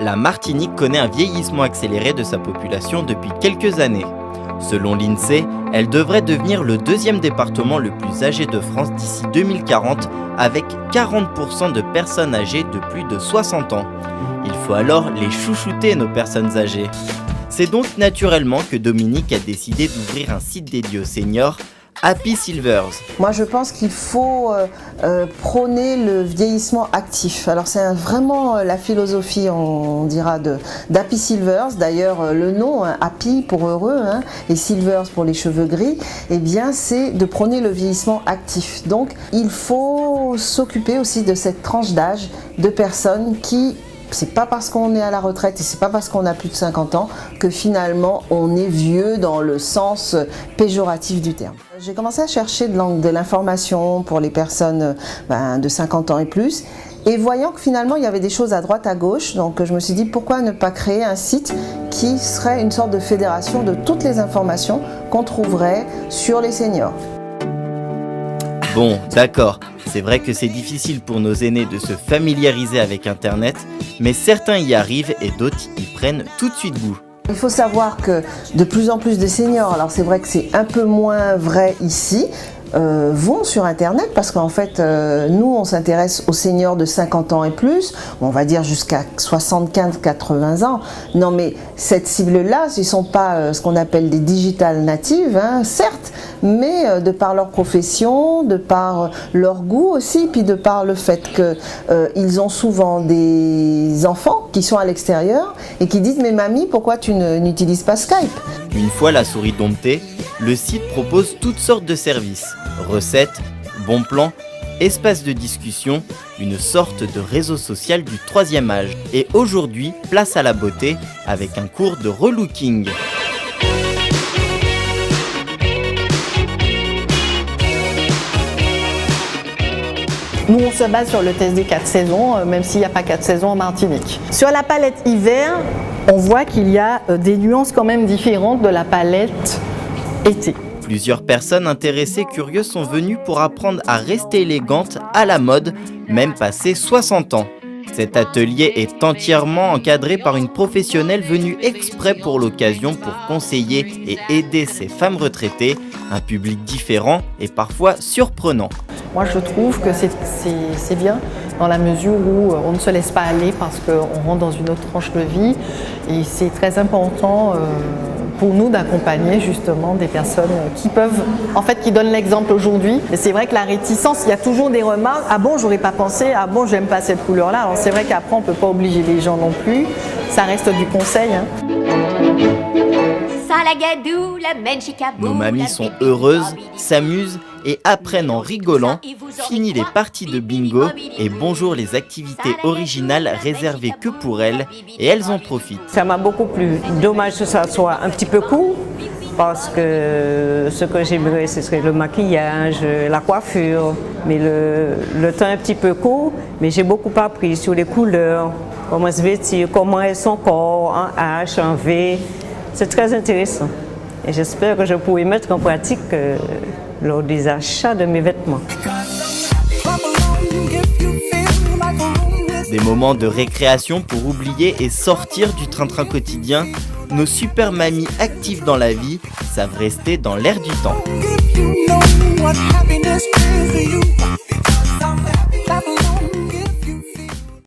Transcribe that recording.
la Martinique connaît un vieillissement accéléré de sa population depuis quelques années. Selon l'INSEE, elle devrait devenir le deuxième département le plus âgé de France d'ici 2040, avec 40% de personnes âgées de plus de 60 ans. Il faut alors les chouchouter, nos personnes âgées. C'est donc naturellement que Dominique a décidé d'ouvrir un site dédié aux seniors, Happy Silvers. Moi, je pense qu'il faut prôner le vieillissement actif. Alors, c'est vraiment la philosophie, on dira, d'Happy Silvers. D'ailleurs, le nom, Happy pour heureux, et Silvers pour les cheveux gris, eh bien, c'est de prôner le vieillissement actif. Donc, il faut s'occuper aussi de cette tranche d'âge de personnes qui... C'est pas parce qu'on est à la retraite et c'est pas parce qu'on a plus de 50 ans que finalement on est vieux dans le sens péjoratif du terme. J'ai commencé à chercher de l'information pour les personnes de 50 ans et plus, et voyant que finalement il y avait des choses à droite à gauche, donc je me suis dit pourquoi ne pas créer un site qui serait une sorte de fédération de toutes les informations qu'on trouverait sur les seniors. Bon, d'accord, c'est vrai que c'est difficile pour nos aînés de se familiariser avec Internet, mais certains y arrivent et d'autres y prennent tout de suite goût. Il faut savoir que de plus en plus de seniors, alors c'est vrai que c'est un peu moins vrai ici, vont sur Internet parce qu'en fait, nous, on s'intéresse aux seniors de 50 ans et plus, on va dire jusqu'à 75-80 ans. Non, mais cette cible-là, ce ne sont pas ce qu'on appelle des digital natives, certes, mais de par leur profession, de par leur goût aussi, puis de par le fait qu'ils ont souvent des enfants qui sont à l'extérieur et qui disent « Mais mamie, pourquoi tu n'utilises pas Skype ?» Une fois la souris domptée, le site propose toutes sortes de services. Recettes, bons plans, espaces de discussion, une sorte de réseau social du troisième âge. Et aujourd'hui, place à la beauté avec un cours de relooking. Nous, on se base sur le test des 4 saisons, même s'il n'y a pas 4 saisons en Martinique. Sur la palette hiver, on voit qu'il y a des nuances quand même différentes de la palette été. Plusieurs personnes intéressées curieuses sont venues pour apprendre à rester élégantes à la mode, même passé 60 ans. Cet atelier est entièrement encadré par une professionnelle venue exprès pour l'occasion pour conseiller et aider ces femmes retraitées, un public différent et parfois surprenant. Moi, je trouve que c'est bien dans la mesure où on ne se laisse pas aller parce qu'on rentre dans une autre tranche de vie et c'est très important pour nous d'accompagner justement des personnes qui donnent l'exemple aujourd'hui. Et c'est vrai que la réticence, il y a toujours des remarques. Ah bon, j'aurais pas pensé. Ah bon, j'aime pas cette couleur-là. Alors c'est vrai qu'après, on peut pas obliger les gens non plus. Ça reste du conseil. Nos mamies sont heureuses, s'amusent et apprennent en rigolant. Fini les parties de bingo et bonjour les activités originales réservées que pour elles et elles en profitent. Ça m'a beaucoup plu. Dommage que ça soit un petit peu court parce que ce que j'aimerais ce serait le maquillage, la coiffure, mais le temps est un petit peu court, mais j'ai beaucoup appris sur les couleurs, comment se vêtir, comment est son corps, en H, en V. C'est très intéressant et j'espère que je pourrai mettre en pratique lors des achats de mes vêtements. Des moments de récréation pour oublier et sortir du train-train quotidien, nos super mamies actives dans la vie savent rester dans l'air du temps.